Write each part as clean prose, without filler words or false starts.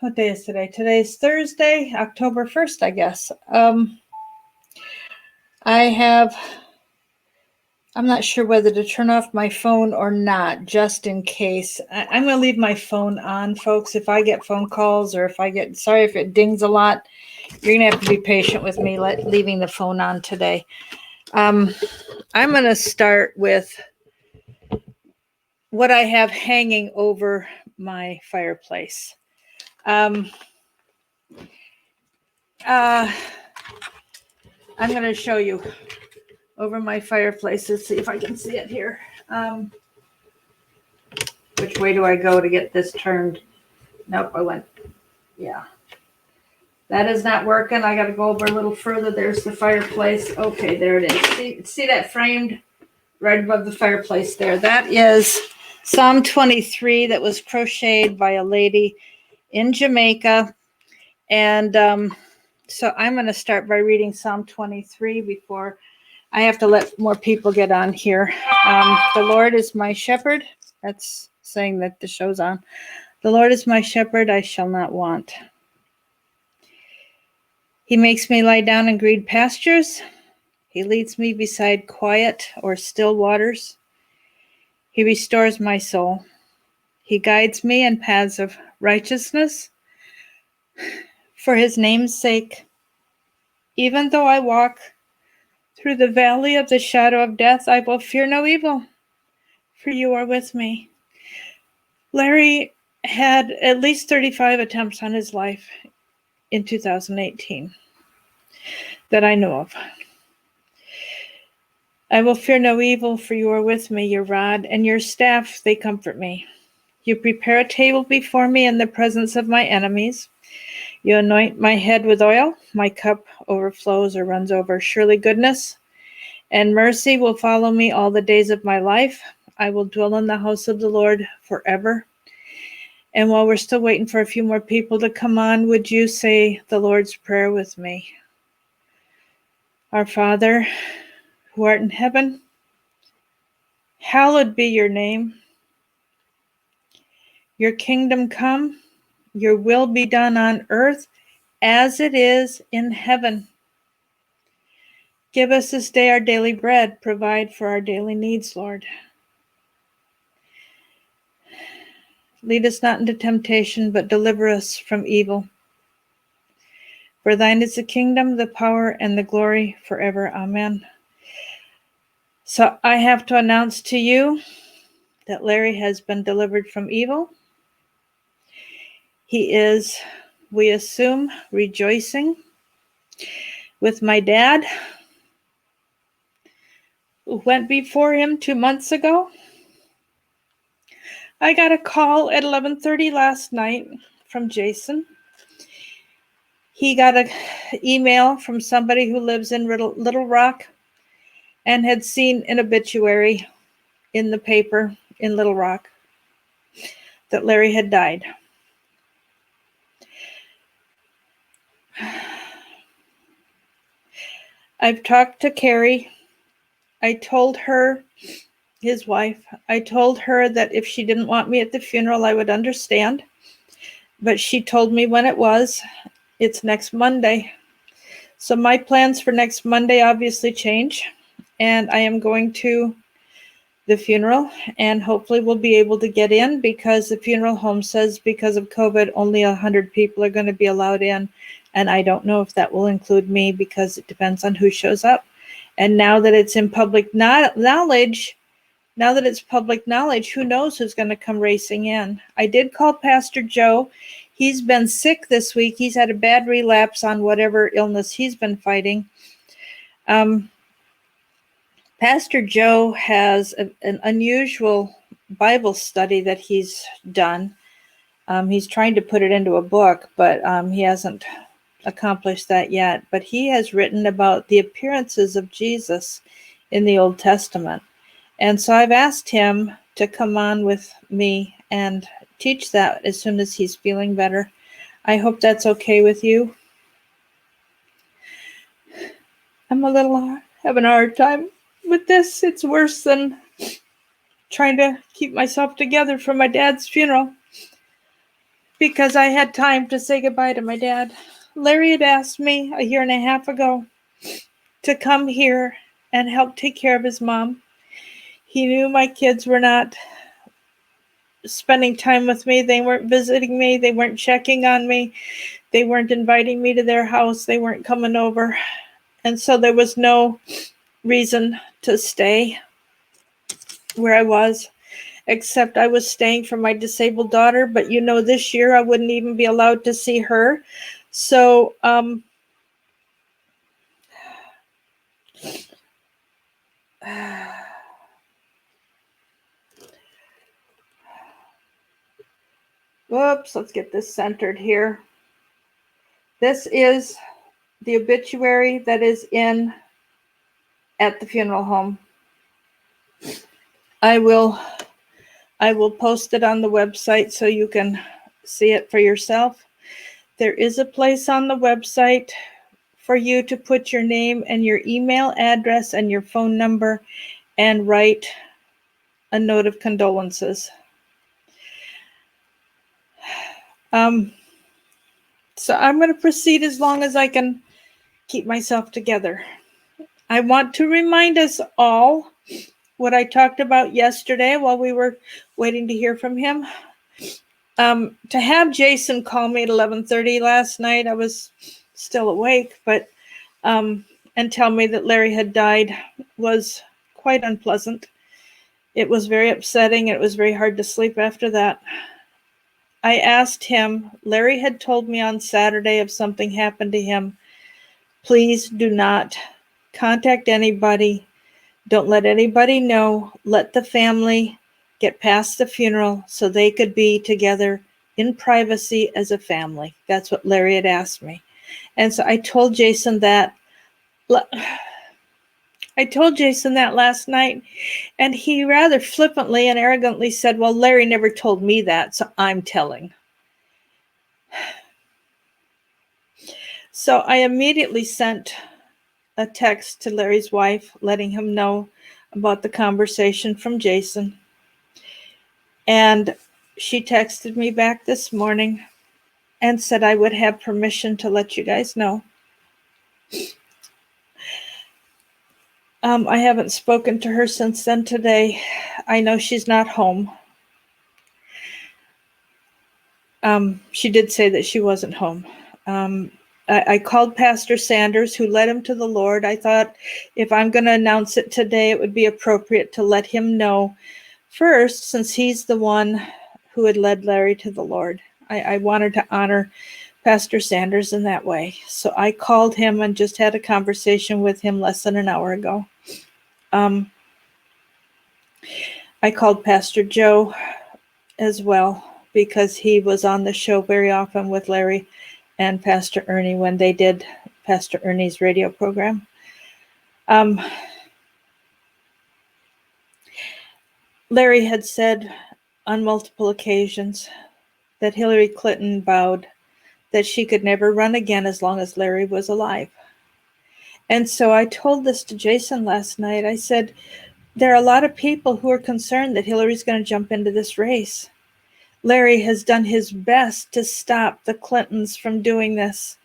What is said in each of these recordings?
What day is today? Today's Thursday, October 1st, I guess. I'm not sure whether to turn off my phone or not, just in case. I'm going to leave my phone on, folks. If I get phone calls or sorry if it dings a lot, you're going to have to be patient with me leaving the phone on today. I'm going to start with what I have hanging over my fireplace. I'm going to show you over my fireplace. Let's see if I can see it here. Which way do I go to get this turned? Nope, I went, yeah. That is not working. I got to go over a little further. There's the fireplace. Okay, there it is. See that framed right above the fireplace there? That is Psalm 23 that was crocheted by a lady in Jamaica. And so I'm going to start by reading Psalm 23 before I have to let more people get on here. The Lord is my shepherd. That's saying that the show's on. The Lord is my shepherd, I shall not want. He makes me lie down in green pastures. He leads me beside quiet or still waters. He restores my soul. He guides me in paths of righteousness for his name's sake. Even though I walk through the valley of the shadow of death, I will fear no evil, for you are with me. Larry had at least 35 attempts on his life in 2018 that I know of. I will fear no evil, for you are with me. Your rod and your staff, they comfort me. You prepare a table before me in the presence of my enemies. You anoint my head with oil. My cup overflows or runs over. Surely goodness and mercy will follow me all the days of my life. I will dwell in the house of the Lord forever. And while we're still waiting for a few more people to come on, would you say the Lord's Prayer with me? Our Father, who art in heaven, hallowed be your name. Your kingdom come, your will be done on earth as it is in heaven. Give us this day our daily bread. Provide for our daily needs, Lord. Lead us not into temptation, but deliver us from evil. For thine is the kingdom, the power, and the glory forever. Amen. So I have to announce to you that Larry has been delivered from evil. He is, we assume, rejoicing with my dad, who went before him 2 months ago. I got a call at 11:30 last night from Jason. He got an email from somebody who lives in Little Rock and had seen an obituary in the paper in Little Rock that Larry had died. I've talked to Carrie. I told her, his wife, I told her that if she didn't want me at the funeral, I would understand. But she told me when it was. It's next Monday. So my plans for next Monday obviously change. And I am going to the funeral, and hopefully we'll be able to get in, because the funeral home says because of COVID, only 100 people are going to be allowed in. And I don't know if that will include me, because it depends on who shows up. And now that it's in public knowledge, who knows who's going to come racing in. I did call Pastor Joe. He's been sick this week. He's had a bad relapse on whatever illness he's been fighting. Pastor Joe has an unusual Bible study that he's done. He's trying to put it into a book, but he hasn't accomplished that yet. But he has written about the appearances of Jesus in the Old Testament. And so I've asked him to come on with me and teach that as soon as he's feeling better. I hope that's okay with you. I'm having a hard time with this. It's worse than trying to keep myself together for my dad's funeral. because I had time to say goodbye to my dad. Larry had asked me a year and a half ago to come here and help take care of his mom. He knew my kids were not spending time with me. They weren't visiting me. They weren't checking on me. They weren't inviting me to their house. They weren't coming over. And so there was no reason to stay where I was, except I was staying for my disabled daughter. But this year I wouldn't even be allowed to see her. So, whoops, let's get this centered here. This is the obituary that is at the funeral home. I will post it on the website so you can see it for yourself. There is a place on the website for you to put your name and your email address and your phone number and write a note of condolences. So I'm going to proceed as long as I can keep myself together. I want to remind us all what I talked about yesterday while we were waiting to hear from him. To have Jason call me at 11:30 last night, I was still awake, but and tell me that Larry had died was quite unpleasant. It was very upsetting, and it was very hard to sleep after that. I asked him, Larry had told me on Saturday if something happened to him, please do not contact anybody. Don't let anybody know. Let the family get past the funeral so they could be together in privacy as a family. That's what Larry had asked me. And so I told Jason that. Last night, and he rather flippantly and arrogantly said, well, Larry never told me that, so I'm telling. So I immediately sent a text to Larry's wife, letting him know about the conversation from Jason. And she texted me back this morning and said I would have permission to let you guys know. I haven't spoken to her since then today. I know she's not home. She did say that she wasn't home. I called Pastor Sanders, who led him to the Lord. I thought if I'm going to announce it today, it would be appropriate to let him know first, since he's the one who had led Larry to the Lord. I wanted to honor Pastor Sanders in that way. So I called him and just had a conversation with him less than an hour ago. I called Pastor Joe as well, because he was on the show very often with Larry and Pastor Ernie when they did Pastor Ernie's radio program. Larry had said on multiple occasions that Hillary Clinton vowed that she could never run again as long as Larry was alive. And so I told this to Jason last night. I said, there are a lot of people who are concerned that Hillary's going to jump into this race. Larry has done his best to stop the Clintons from doing this.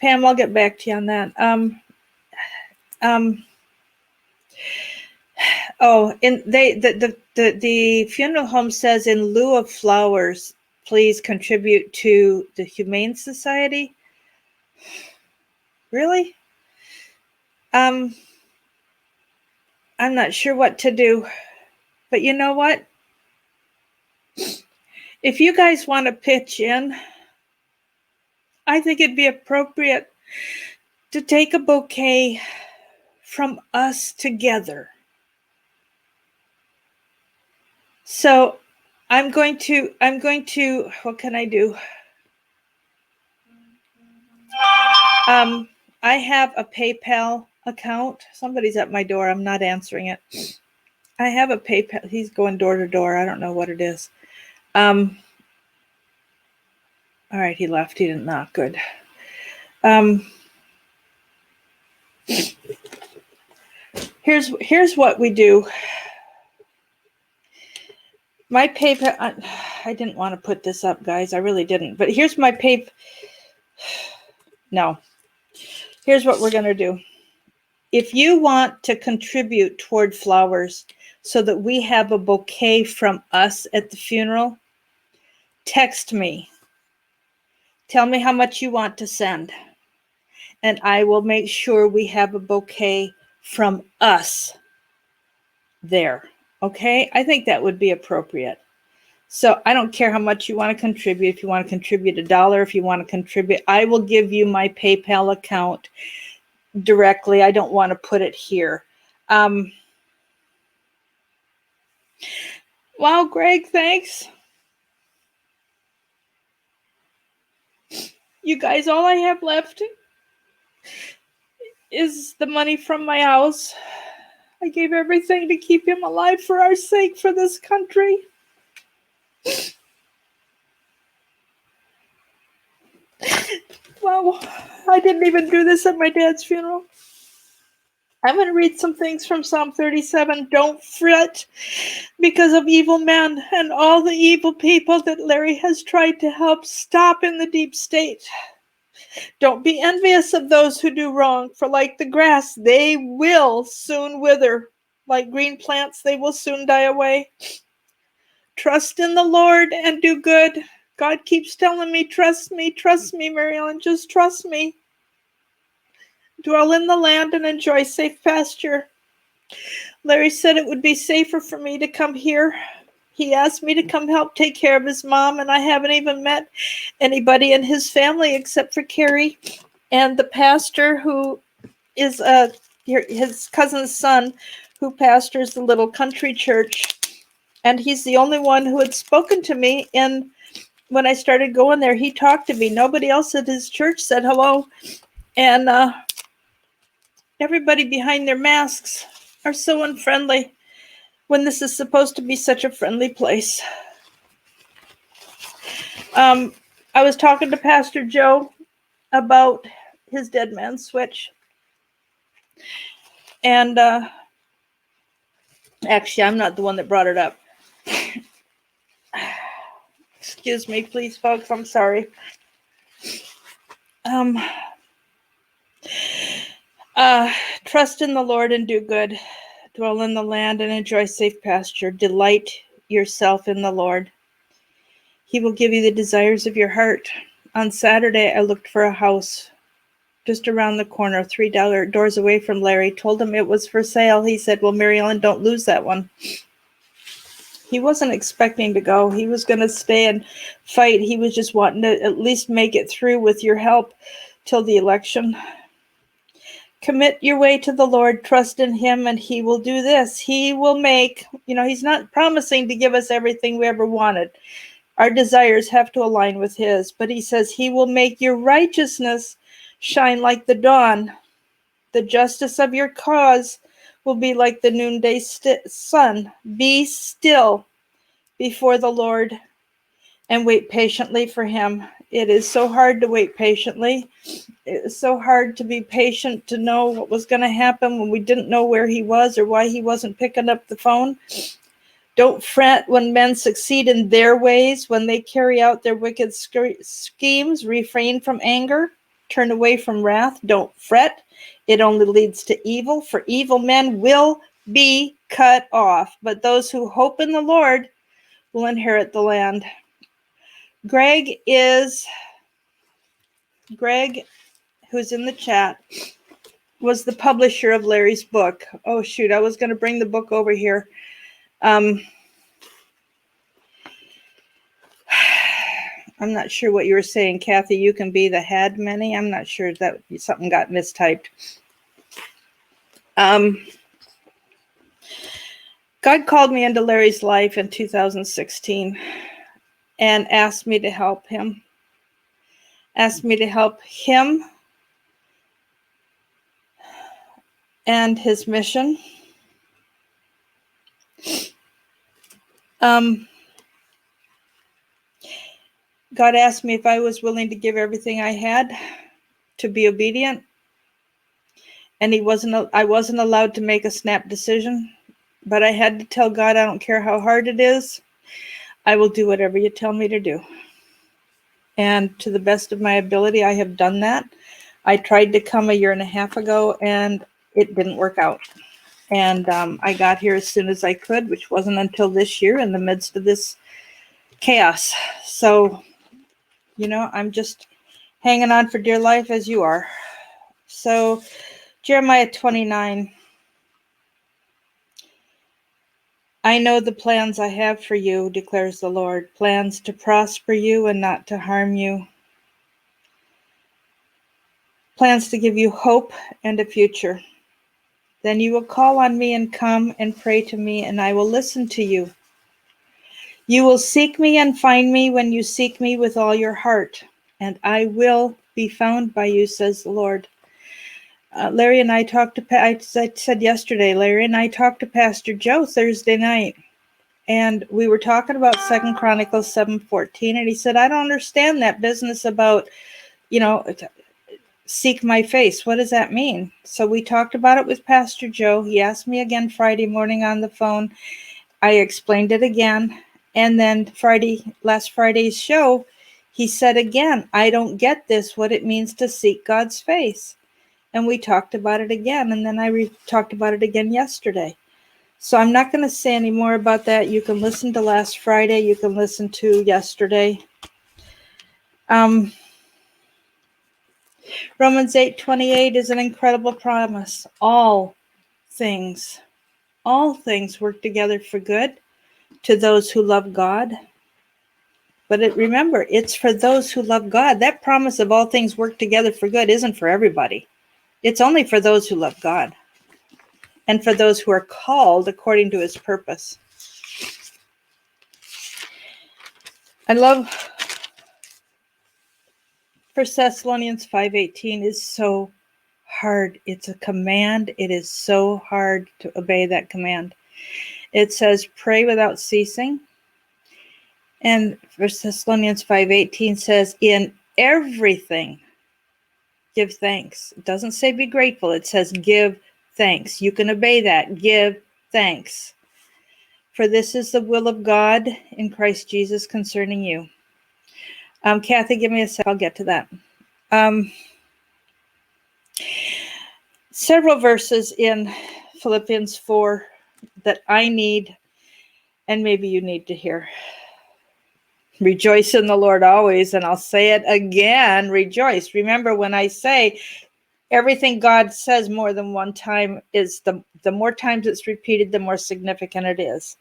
Pam, I'll get back to you on that. The funeral home says, in lieu of flowers, please contribute to the Humane Society. Really? I'm not sure what to do, but you know what? If you guys want to pitch in, I think it'd be appropriate to take a bouquet from us together. So I'm going to, what can I do? I have a PayPal account. Somebody's at my door. I'm not answering it. I have a PayPal. He's going door to door. I don't know what it is. All right, he left. He didn't knock. Good. Here's what we do. My PayPal, I didn't want to put this up, guys. I really didn't. But here's my PayPal. No. Here's what we're going to do. If you want to contribute toward flowers so that we have a bouquet from us at the funeral, text me. Tell me how much you want to send. And I will make sure we have a bouquet from us there. Okay? I think that would be appropriate. So I don't care how much you want to contribute. If you want to contribute $1, if you want to contribute, I will give you my PayPal account directly. I don't want to put it here. Wow, Greg, thanks. You guys, all I have left is the money from my house. I gave everything to keep him alive for our sake, for this country. Wow, I didn't even do this at my dad's funeral. I'm going to read some things from Psalm 37. Don't fret because of evil men and all the evil people that Larry has tried to help stop in the deep state. Don't be envious of those who do wrong, for like the grass, they will soon wither. Like green plants, they will soon die away. Trust in the Lord and do good. God keeps telling me, trust me, Mary Ellen, just trust me. Dwell in the land and enjoy safe pasture. Larry said it would be safer for me to come here. He asked me to come help take care of his mom, and I haven't even met anybody in his family except for Carrie and the pastor who is his cousin's son who pastors the little country church. And he's the only one who had spoken to me. And when I started going there, he talked to me. Nobody else at his church said hello. And everybody behind their masks are so unfriendly when this is supposed to be such a friendly place. I was talking to Pastor Joe about his dead man switch. And actually, I'm not the one that brought it up. Excuse me, please, folks. I'm sorry. Trust in the Lord and do good. Dwell in the land and enjoy safe pasture. Delight yourself in the Lord. He will give you the desires of your heart. On Saturday, I looked for a house just around the corner, $3 doors away from Larry. Told him it was for sale. He said, well, Mary Ellen, don't lose that one. He wasn't expecting to go. He was going to stay and fight. He was just wanting to at least make it through with your help till the election. Commit your way to the Lord. Trust in him, and he will do this. He will make, he's not promising to give us everything we ever wanted. Our desires have to align with his. But he says he will make your righteousness shine like the dawn. The justice of your cause will be like the noonday sun. Be still before the Lord and wait patiently for him. It is so hard to wait patiently. It is so hard to be patient, to know what was going to happen when we didn't know where he was or why he wasn't picking up the phone. Don't fret when men succeed in their ways, when they carry out their wicked schemes. Refrain from anger. Turn away from wrath. Don't fret. It only leads to evil, for evil men will be cut off. But those who hope in the Lord will inherit the land. Greg, who's in the chat, was the publisher of Larry's book. Oh, shoot, I was going to bring the book over here. I'm not sure what you were saying, Kathy. You can be the had many. I'm not sure that something got mistyped. God called me into Larry's life in 2016 and asked me to help him. Asked me to help him and his mission. God asked me if I was willing to give everything I had to be obedient. And I wasn't allowed to make a snap decision, but I had to tell God, I don't care how hard it is. I will do whatever you tell me to do. And to the best of my ability, I have done that. I tried to come a year and a half ago, and it didn't work out. And I got here as soon as I could, which wasn't until this year in the midst of this chaos. So, I'm just hanging on for dear life as you are. So, Jeremiah 29. I know the plans I have for you, declares the Lord, plans to prosper you and not to harm you, plans to give you hope and a future. Then you will call on me and come and pray to me, and I will listen to you. You will seek me and find me when you seek me with all your heart, and I will be found by you, says the Lord. Larry and I talked to, I said yesterday, Larry and I talked to Pastor Joe Thursday night, and we were talking about 2 Chronicles 7:14, and he said, I don't understand that business about, seek my face. What does that mean? So we talked about it with Pastor Joe. He asked me again Friday morning on the phone. I explained it again. And then last Friday's show, he said again, I don't get this, what it means to seek God's face. And we talked about it again. And then I talked about it again yesterday. So I'm not going to say any more about that. You can listen to last Friday. You can listen to yesterday. Romans 8:28 is an incredible promise. All things work together for good to those who love God. But remember, it's for those who love God. That promise of all things work together for good isn't for everybody. It's only for those who love God and for those who are called according to his purpose. I love 1 Thessalonians 5:18 is so hard. It's a command. It is so hard to obey that command. It says, pray without ceasing. And 1 Thessalonians 5:18 says, in everything, give thanks. It doesn't say be grateful. It says give thanks. You can obey that. Give thanks. For this is the will of God in Christ Jesus concerning you. Kathy, give me a sec. I'll get to that. Several verses in Philippians 4 that I need, and maybe you need to hear. Rejoice in the Lord always, and I'll say it again, rejoice. Remember, when I say everything God says more than one time, is the more times it's repeated, the more significant it is.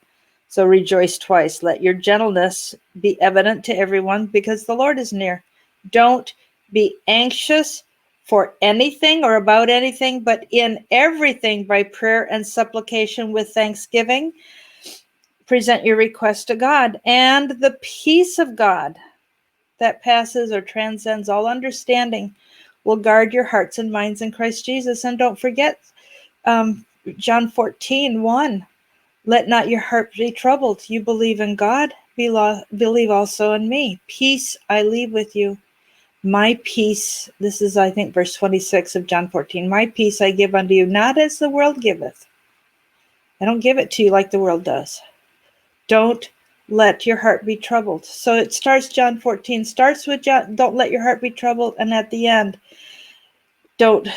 So rejoice twice. Let your gentleness be evident to everyone, because the Lord is near. Don't be anxious for anything or about anything, but in everything by prayer and supplication with thanksgiving, present your request to God, and the peace of God that passes or transcends all understanding will guard your hearts and minds in Christ Jesus. And don't forget John 14:1. Let not your heart be troubled. You believe in God, believe also in me. Peace I leave with you. My peace, this is, I think, verse 26 of John 14. My peace I give unto you, not as the world giveth. I don't give it to you like the world does. Don't let your heart be troubled. So it starts, John 14, starts with don't let your heart be troubled. And at the end, don't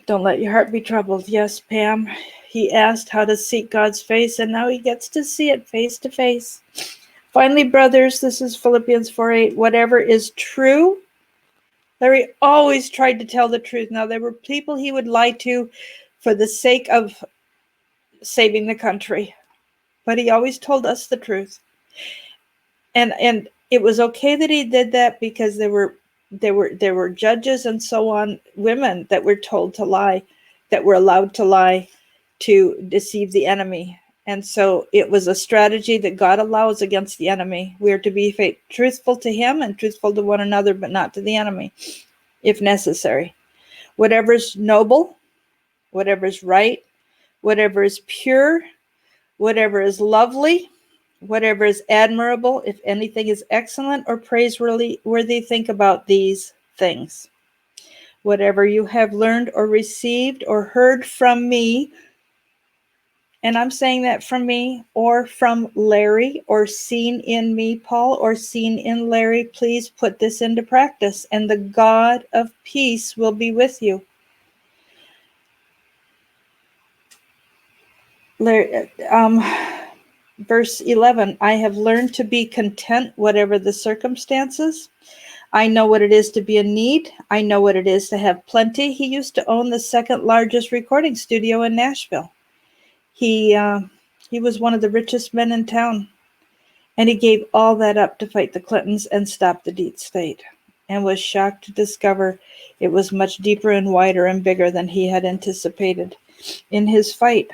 let your heart be troubled. Yes, Pam, he asked how to seek God's face, and now he gets to see it face to face. Finally, brothers, this is Philippians 4:8, whatever is true. Larry always tried to tell the truth. Now, there were people he would lie to for the sake of saving the country, but he always told us the truth. And it was okay that he did that, because there were judges and so on, women that were told to lie, that were allowed to lie to deceive the enemy. And so it was a strategy that God allows against the enemy. We are to be truthful to him and truthful to one another, but not to the enemy, if necessary. Whatever is noble, whatever is right, whatever is pure, whatever is lovely, whatever is admirable, if anything is excellent or praiseworthy, think about these things. Whatever you have learned or received or heard from me And I'm saying that from me or from Larry or seen in me, Paul, or seen in Larry. Please put this into practice, and the God of peace will be with you. Larry, verse 11, I have learned to be content whatever the circumstances. I know what it is to be in need. I know what it is to have plenty. He used to own the second largest recording studio in Nashville. He was one of the richest men in town, and he gave all that up to fight the Clintons and stop the deep state, and was shocked to discover it was much deeper and wider and bigger than he had anticipated in his fight.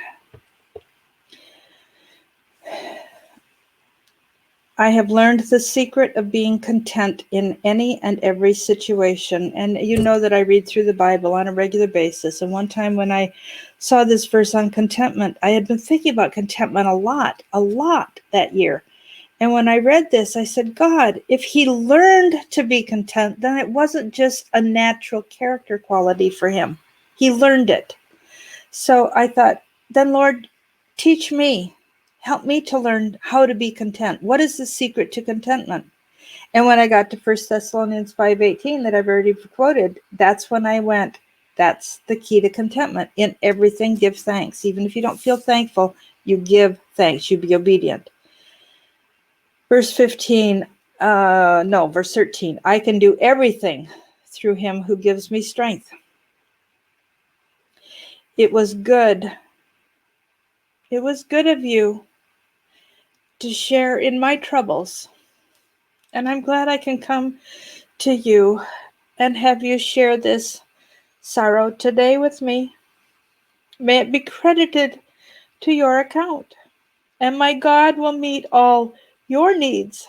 I have learned the secret of being content in any and every situation. And you know that I read through the Bible on a regular basis. And one time when I saw this verse on contentment, I had been thinking about contentment a lot that year. And when I read this, I said, God, if he learned to be content, then it wasn't just a natural character quality for him. He learned it. So I thought, then Lord, teach me. Help me to learn how to be content. What is the secret to contentment? And when I got to 1 Thessalonians 5:18 that I've already quoted, that's when I went, that's the key to contentment. In everything, give thanks. Even if you don't feel thankful, you give thanks. You be obedient. Verse 13, I can do everything through him who gives me strength. It was good. It was good of you to share in my troubles. And I'm glad I can come to you and have you share this sorrow today with me. May it be credited to your account. And my God will meet all your needs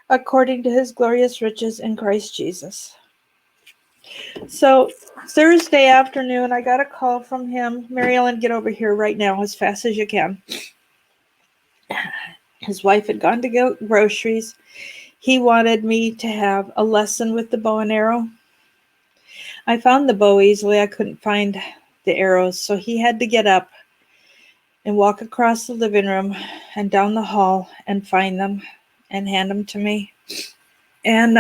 according to his glorious riches in Christ Jesus. So Thursday afternoon, I got a call from him. Mary Ellen, get over here right now as fast as you can. His wife had gone to get groceries. He wanted me to have a lesson with the bow and arrow. I found the bow easily. I couldn't find the arrows, so he had to get up and walk across the living room and down the hall and find them and hand them to me. And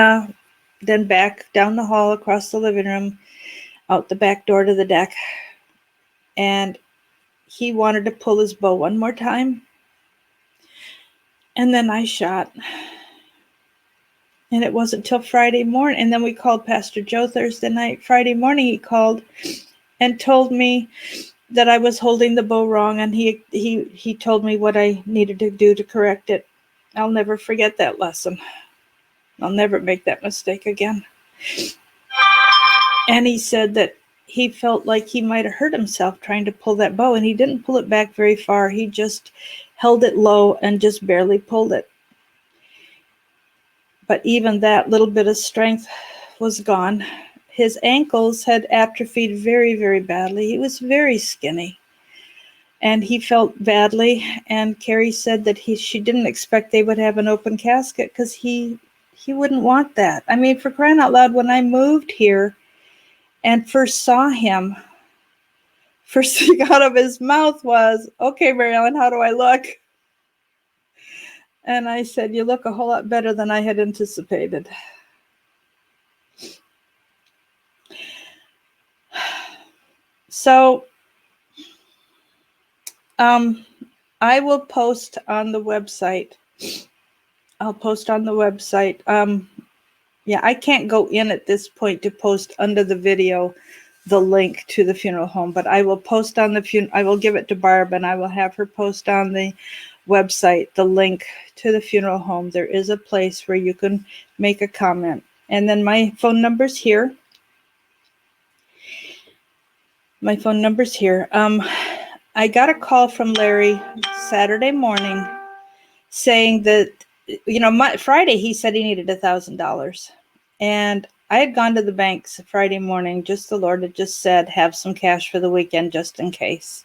then back down the hall, across the living room, out the back door to the deck. And he wanted to pull his bow one more time. And then I shot. And it wasn't till Friday morning. And then we called Pastor Joe Thursday night. Friday morning he called and told me that I was holding the bow wrong. And he told me what I needed to do to correct it. I'll never forget that lesson. I'll never make that mistake again. And he said that he felt like he might have hurt himself trying to pull that bow, and he didn't pull it back very far. He just held it low and just barely pulled it. But even that little bit of strength was gone. His ankles had atrophied very, very badly. He was very skinny. And he felt badly, and Carrie said that she didn't expect they would have an open casket because he wouldn't want that. I mean, for crying out loud, when I moved here and first saw him, first thing out of his mouth was, okay, Mary Ellen, how do I look? And I said, you look a whole lot better than I had anticipated. So, I will post on the website. I'll post on the website. I can't go in at this point to post under the video the link to the funeral home, but I will post on I will give it to Barb, and I will have her post on the website the link to the funeral home. There is a place where you can make a comment. And then my phone number's here. My phone number's here. I got a call from Larry Saturday morning saying that, Friday he said he needed $1,000. And I had gone to the banks Friday morning, just the Lord had just said, have some cash for the weekend just in case.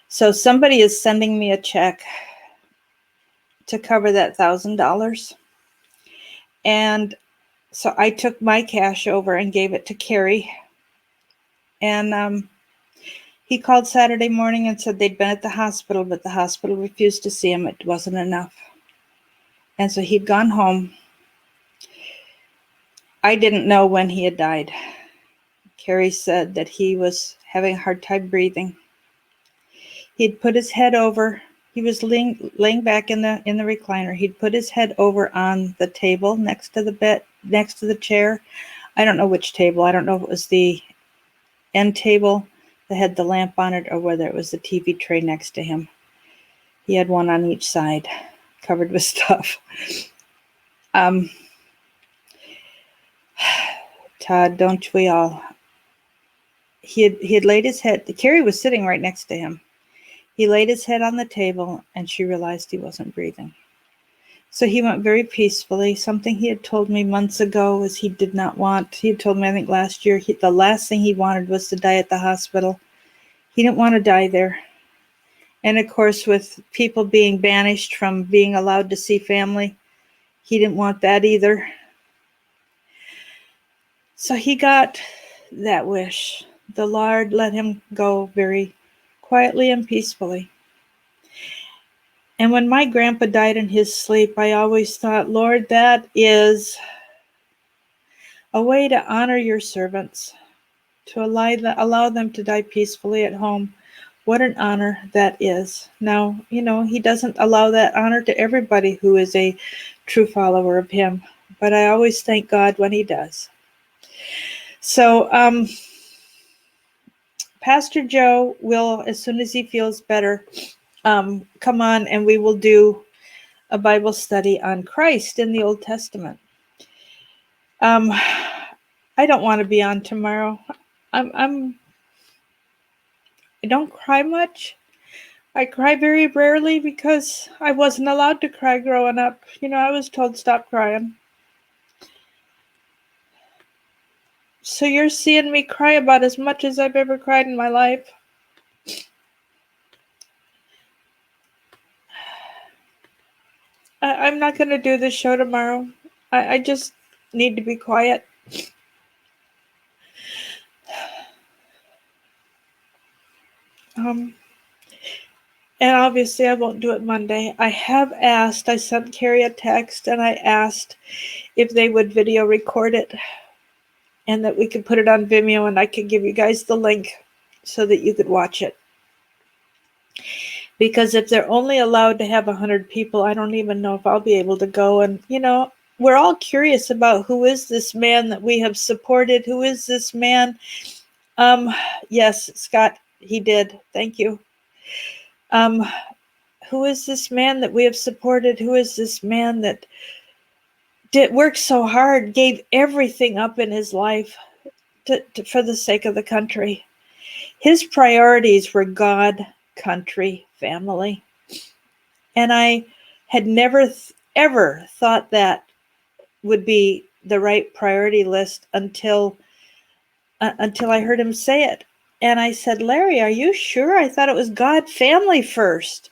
So somebody is sending me a check to cover that $1,000. And so I took my cash over and gave it to Carrie. And He called Saturday morning and said they'd been at the hospital, but the hospital refused to see him. It wasn't enough. And so he'd gone home. I didn't know when he had died. Carrie said that he was having a hard time breathing. He'd put his head over. He was laying back in the recliner. He'd put his head over on the table next to the bed, next to the chair. I don't know which table. I don't know if it was the end table that had the lamp on it or whether it was the TV tray next to him. He had one on each side, covered with stuff. Todd, don't we all? He had laid his head. Carrie was sitting right next to him. He laid his head on the table, and she realized he wasn't breathing. So he went very peacefully. Something he had told me months ago was he did not want. He had told me, I think last year, the last thing he wanted was to die at the hospital. He didn't want to die there. And of course, with people being banished from being allowed to see family, he didn't want that either. So he got that wish. The Lord let him go very quietly and peacefully. And when my grandpa died in his sleep, I always thought, Lord, that is a way to honor your servants, to allow them to die peacefully at home. What an honor that is. Now, he doesn't allow that honor to everybody who is a true follower of him, but I always thank God when he does. So, Pastor Joe will, as soon as he feels better, come on and we will do a Bible study on Christ in the Old Testament. I don't want to be on tomorrow. I don't cry much. I cry very rarely because I wasn't allowed to cry growing up. I was told stop crying. So you're seeing me cry about as much as I've ever cried in my life. I'm not going to do this show tomorrow. I just need to be quiet. And obviously I won't do it Monday. I sent Carrie a text and I asked if they would video record it and that we could put it on Vimeo and I could give you guys the link so that you could watch it. Because if they're only allowed to have 100 people, I don't even know if I'll be able to go. And, we're all curious about who is this man that we have supported? Who is this man? Yes, Scott, he did. Thank you. Who is this man that we have supported? Who is this man that worked so hard, gave everything up in his life for the sake of the country? His priorities were God, country, family. And I had never ever thought that would be the right priority list until I heard him say it. And I said, Larry, are you sure? I thought it was God, family first.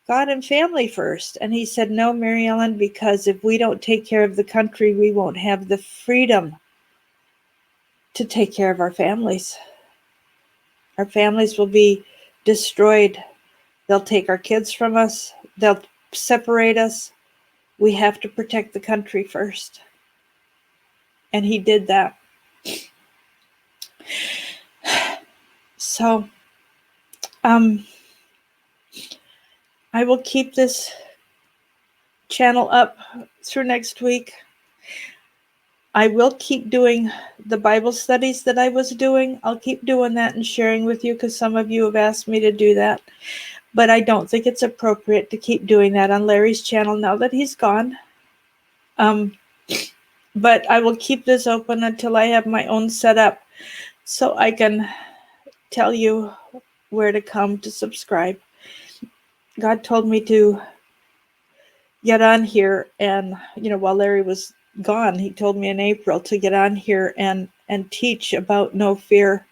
God and family first. And he said, no, Mary Ellen, because if we don't take care of the country, we won't have the freedom to take care of our families. Our families will be destroyed. They'll take our kids from us. They'll separate us. We have to protect the country first. And he did that. So, I will keep this channel up through next week. I will keep doing the Bible studies that I was doing. I'll keep doing that and sharing with you because some of you have asked me to do that. But I don't think it's appropriate to keep doing that on Larry's channel now that he's gone. But I will keep this open until I have my own setup so I can tell you where to come to subscribe. God told me to get on here and, while Larry was gone, he told me in April to get on here and teach about no fear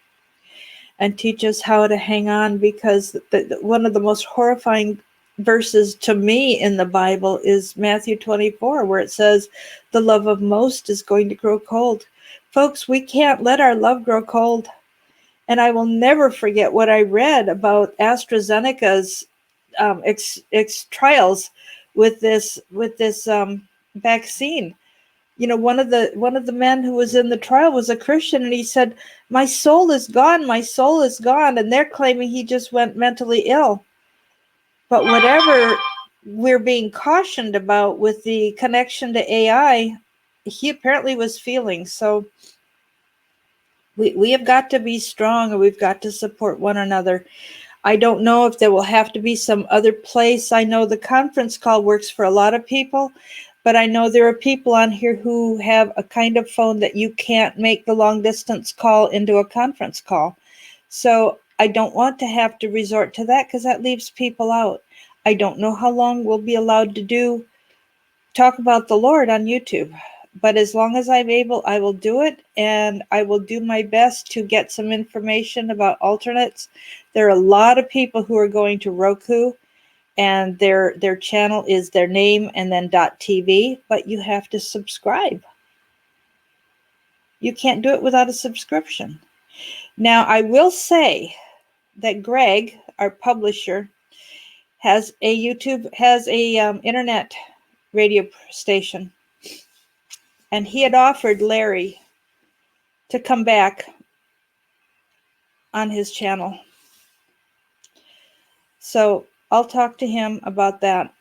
and teach us how to hang on, because one of the most horrifying verses to me in the Bible is Matthew 24, where it says the love of most is going to grow cold. Folks, we can't let our love grow cold. And I will never forget what I read about AstraZeneca's trials with this vaccine. One of the men who was in the trial was a Christian, and he said, "My soul is gone. My soul is gone." And they're claiming he just went mentally ill. But whatever we're being cautioned about with the connection to AI, he apparently was feeling. So we have got to be strong, and we've got to support one another. I don't know if there will have to be some other place. I know the conference call works for a lot of people, but I know there are people on here who have a kind of phone that you can't make the long distance call into a conference call. So I don't want to have to resort to that, because that leaves people out. I don't know how long we'll be allowed to talk about the Lord on YouTube. But as long as I'm able, I will do it, and I will do my best to get some information about alternates. There are a lot of people who are going to Roku, and their channel is their name and then .tv, but you have to subscribe. You can't do it without a subscription. Now, I will say that Greg, our publisher, has a internet radio station. And he had offered Larry to come back on his channel. So I'll talk to him about that.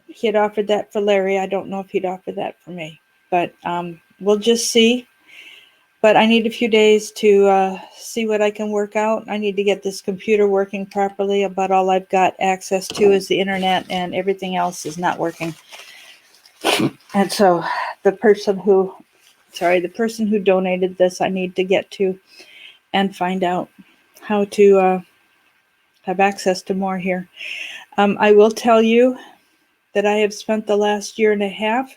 He had offered that for Larry. I don't know if he'd offer that for me, but we'll just see. But I need a few days to see what I can work out. I need to get this computer working properly. About all I've got access to is the internet, and everything else is not working. And so the person who donated this, I need to get to and find out how to have access to more here. I will tell you that I have spent the last year and a half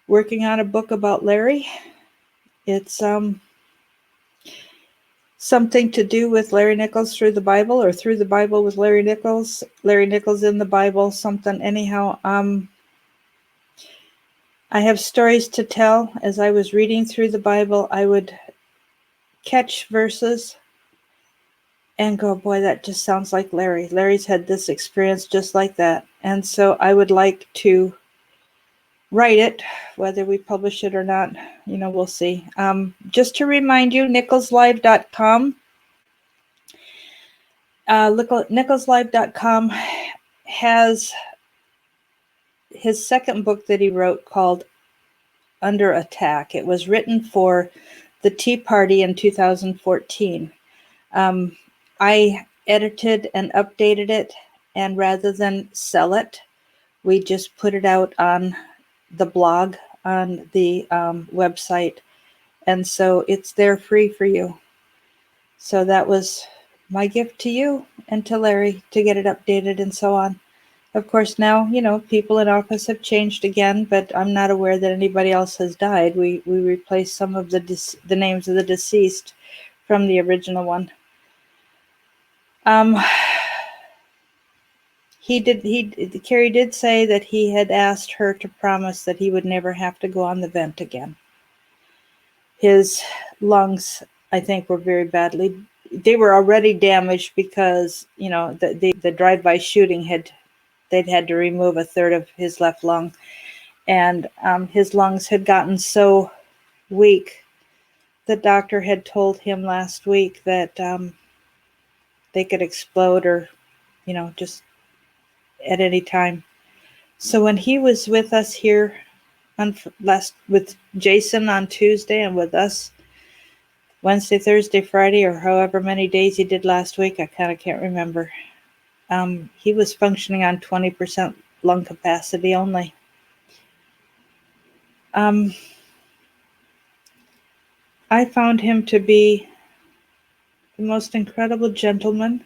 working on a book about Larry. It's something to do with Larry Nichols through the Bible, or through the Bible with Larry Nichols in the Bible, something. Anyhow, I have stories to tell. As I was reading through the Bible, I would catch verses and go, boy, that just sounds like Larry. Larry's had this experience just like that. And so I would like to write it, whether we publish it or not, we'll see. Just to remind you, nicholslive.com. nicholslive.com has his second book that he wrote called Under Attack. It was written for the Tea Party in 2014. I edited and updated it, and rather than sell it, we just put it out on the blog, on the website, and so it's there free for you. So that was my gift to you and to Larry, to get it updated and so on. Of course, now, people in office have changed again, but I'm not aware that anybody else has died. We replaced some of the names of the deceased from the original one. Carrie did say that he had asked her to promise that he would never have to go on the vent again. His lungs, I think, were very badly. They were already damaged because, the drive-by shooting they'd had to remove a third of his left lung, and his lungs had gotten so weak. The doctor had told him last week that they could explode, or, just at any time. So when he was with us here with Jason on Tuesday, and with us Wednesday, Thursday, Friday, or however many days he did last week, I kind of can't remember. He was functioning on 20% lung capacity only. I found him to be the most incredible gentleman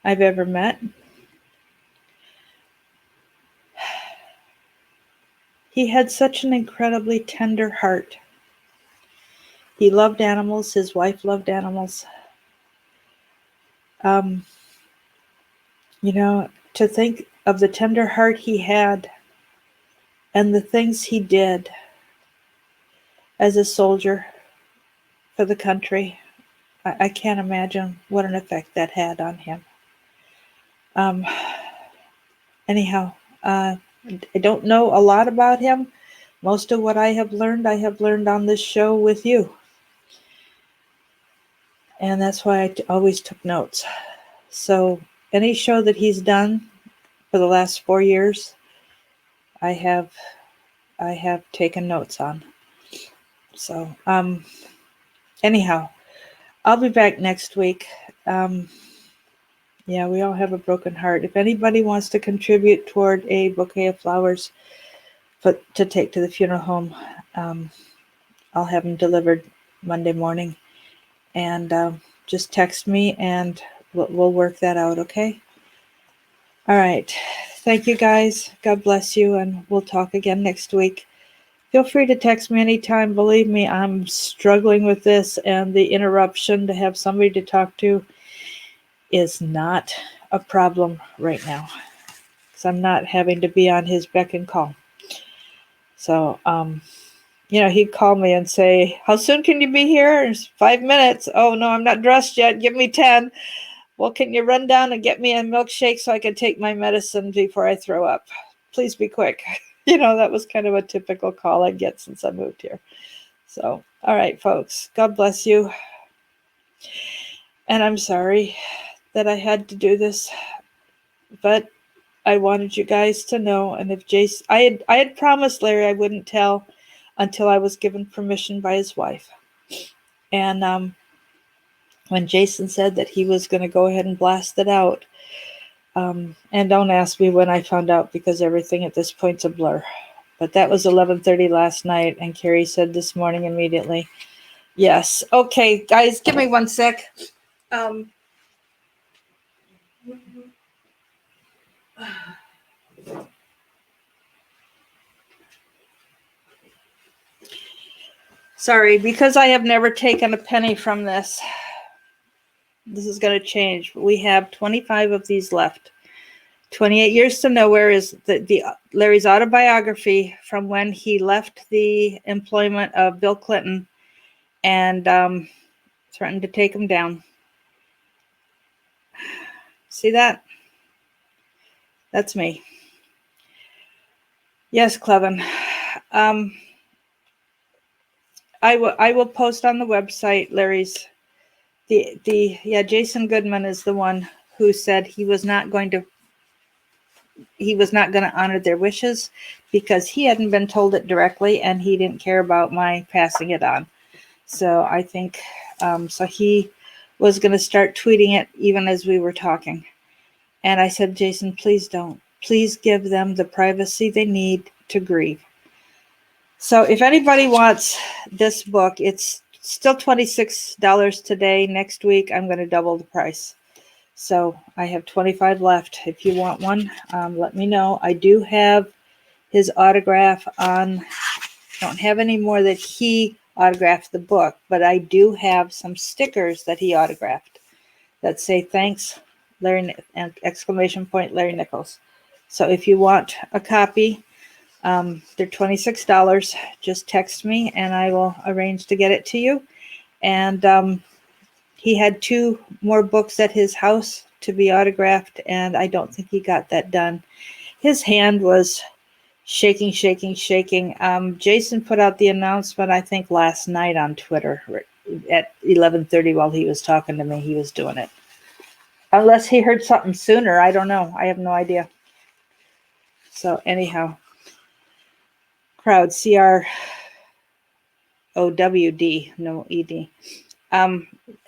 I've ever met. He had such an incredibly tender heart. He loved animals. His wife loved animals. To think of the tender heart he had and the things he did as a soldier for the country, I can't imagine what an effect that had on him. Anyhow, I don't know a lot about him. Most of what I have learned on this show with you. And that's why I always took notes. So any show that he's done for the last 4 years, I have taken notes on. So anyhow, I'll be back next week. Yeah, we all have a broken heart. If anybody wants to contribute toward a bouquet of flowers to take to the funeral home, I'll have them delivered Monday morning. And just text me and we'll work that out, okay? All right. Thank you, guys. God bless you, and we'll talk again next week. Feel free to text me anytime. Believe me, I'm struggling with this, and the interruption to have somebody to talk to is not a problem right now, because I'm not having to be on his beck and call. So, he'd call me and say, "How soon can you be here?" It's 5 minutes. "Oh, no, I'm not dressed yet. Give me 10. "Well, can you run down and get me a milkshake so I can take my medicine before I throw up? Please be quick." That was kind of a typical call I'd get since I moved here. So, all right, folks, God bless you. And I'm sorry that I had to do this, but I wanted you guys to know. And if Jason, I had promised Larry I wouldn't tell until I was given permission by his wife. And when Jason said that he was going to go ahead and blast it out, and don't ask me when I found out, because everything at this point's a blur. But that was 11:30 last night, and Carrie said this morning immediately, yes. Okay, guys, give me 1 sec. Sorry, because I have never taken a penny from this. This is going to change. We have 25 of these left. 28 Years to Nowhere is the Larry's autobiography from when he left the employment of Bill Clinton and threatened to take him down. See that? That's me. Yes, Clevin. I will post on the website Larry's. Jason Goodman is the one who said he was not going to honor their wishes because he hadn't been told it directly and he didn't care about my passing it on. So I think so he was going to start tweeting it even as we were talking. And I said, Jason, please don't. Please give them the privacy they need to grieve. So if anybody wants this book, it's still $26 today. Next week, I'm going to double the price. So I have 25 left. If you want one, let me know. I do have his autograph on. I don't have any more that he autographed the book, but I do have some stickers that he autographed that say thanks, Larry, and exclamation point, Larry Nichols. So if you want a copy, they're $26. Just text me and I will arrange to get it to you. And he had 2 more books at his house to be autographed, and I don't think he got that done. His hand was shaking. Jason put out the announcement, I think, last night on Twitter at 11:30 while he was talking to me. He was doing it. Unless he heard something sooner. I don't know. I have no idea. So anyhow, crowd, CROWD, no ED.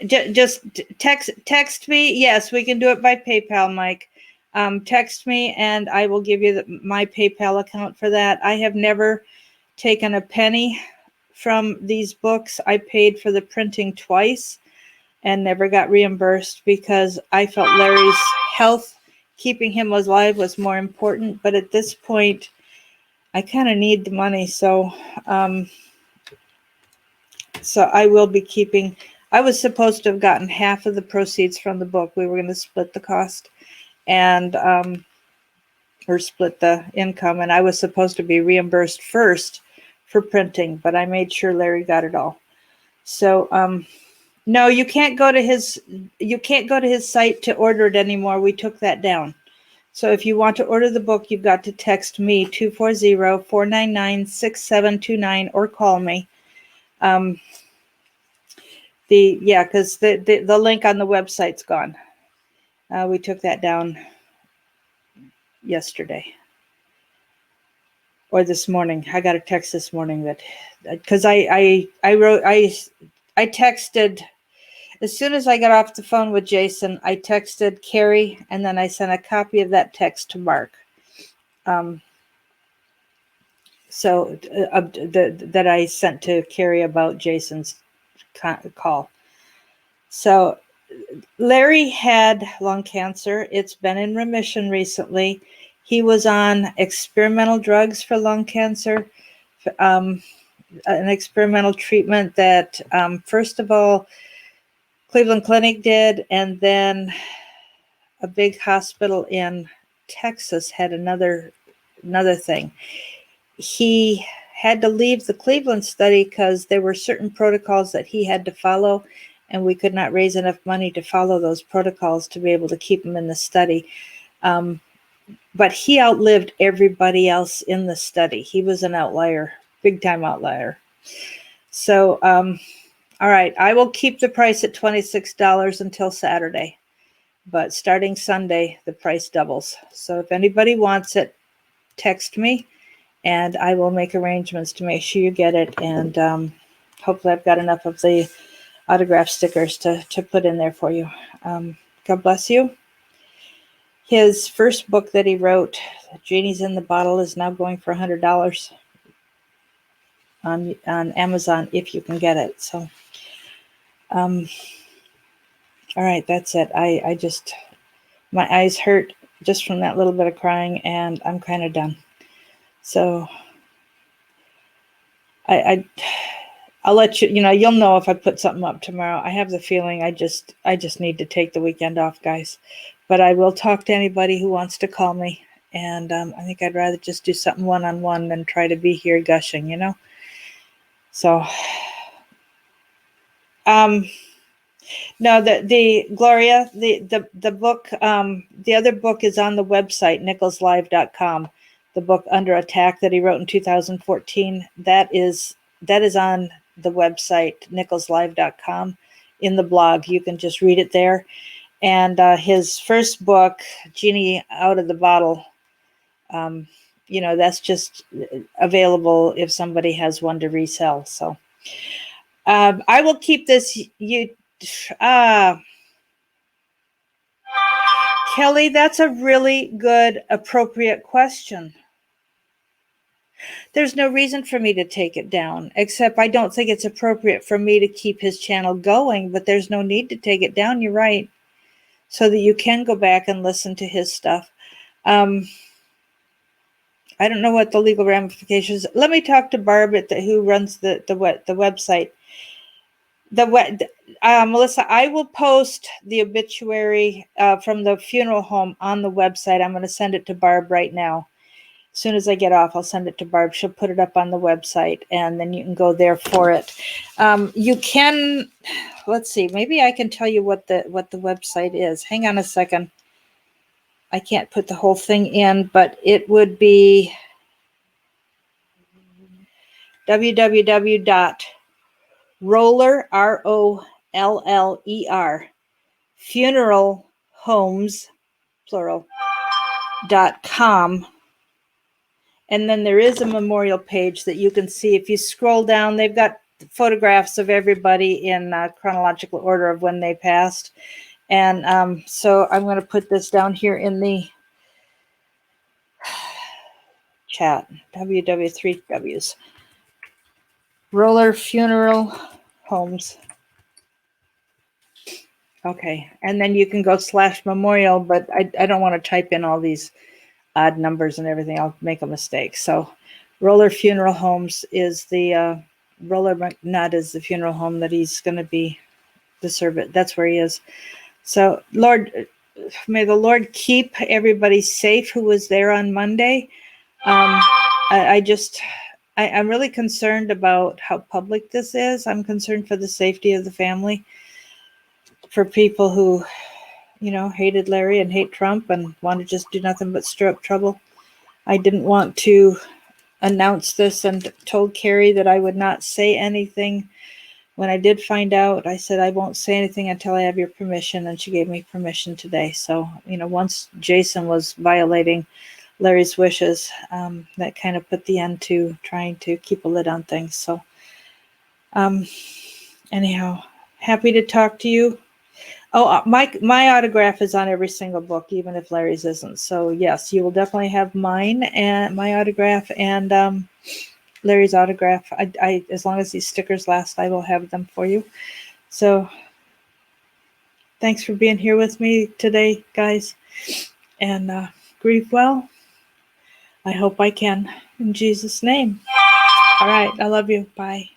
Just text me. Yes, we can do it by PayPal, Mike. Text me and I will give you my PayPal account for that. I have never taken a penny from these books. I paid for the printing twice and never got reimbursed because I felt Larry's health, keeping him alive, was more important. But at this point, I kind of need the money. So I will be keeping. I was supposed to have gotten half of the proceeds from the book. We were going to split the cost and or split the income, and I was supposed to be reimbursed first for printing, but I made sure Larry got it all. So No, you can't go to his site to order it anymore. We took that down. So if you want to order the book, you've got to text me 240-499-6729 or call me. Because the link on the website's gone. We took that down yesterday or this morning. I got a text this morning that because I texted as soon as I got off the phone with Jason. I texted Carrie and then I sent a copy of that text to Mark. That I sent to Carrie about Jason's call. So Larry had lung cancer. It's been in remission recently. He was on experimental drugs for lung cancer, an experimental treatment that, first of all, Cleveland Clinic did, and then a big hospital in Texas had another thing. He had to leave the Cleveland study because there were certain protocols that he had to follow, and we could not raise enough money to follow those protocols to be able to keep him in the study. But he outlived everybody else in the study. He was an outlier, big time outlier. So, all right, I will keep the price at $26 until Saturday, but starting Sunday, the price doubles. So if anybody wants it, text me. And I will make arrangements to make sure you get it. And hopefully I've got enough of the autograph stickers to put in there for you. God bless you. His first book that he wrote, Genie's in the Bottle, is now going for $100 on Amazon if you can get it. So, all right, that's it. I just, my eyes hurt just from that little bit of crying, and I'm kind of done. So I'll let you, you'll know if I put something up tomorrow. I have the feeling I just need to take the weekend off, guys. But I will talk to anybody who wants to call me. And I think I'd rather just do something one-on-one than try to be here gushing, So, no, the Gloria, the book, the other book is on the website, nicholslive.com. The book Under Attack that he wrote in 2014, that is on the website, nicholslive.com, in the blog. You can just read it there. And his first book, Genie Out of the Bottle, that's just available if somebody has one to resell. So I will keep this. Kelly, that's a really good, appropriate question. There's no reason for me to take it down, except I don't think it's appropriate for me to keep his channel going, but there's no need to take it down. You're right. So that you can go back and listen to his stuff. I don't know what the legal ramifications. Let me talk to Barb who runs the website. Melissa, I will post the obituary from the funeral home on the website. I'm going to send it to Barb right now. As soon as I get off, I'll send it to Barb. She'll put it up on the website, and then you can go there for it. You can, let's see, maybe I can tell you what the website is. Hang on a second. I can't put the whole thing in, but it would be www.roller, ROLLER, funeral homes, plural, .com. And then there is a memorial page that you can see. If you scroll down, they've got photographs of everybody in chronological order of when they passed. And so I'm going to put this down here in the chat. www3ws. Roller Funeral Homes. Okay. And then you can go /memorial, but I don't want to type in all these odd numbers and everything. I'll make a mistake. So Roller Funeral Homes is the Roller McNutt is the funeral home that he's going to be the servant. That's where he is. So Lord, may the Lord keep everybody safe who was there on Monday. I'm really concerned about how public this is. I'm concerned for the safety of the family. for people who, hated Larry and hate Trump and want to just do nothing but stir up trouble. I didn't want to announce this and told Carrie that I would not say anything. When I did find out, I said, I won't say anything until I have your permission. And she gave me permission today. So, once Jason was violating Larry's wishes, that kind of put the end to trying to keep a lid on things. So, anyhow, happy to talk to you. Oh, my autograph is on every single book, even if Larry's isn't. So yes, you will definitely have mine and my autograph and Larry's autograph. I as long as these stickers last, I will have them for you. So thanks for being here with me today, guys. And grieve well. I hope I can. In Jesus' name. All right. I love you. Bye.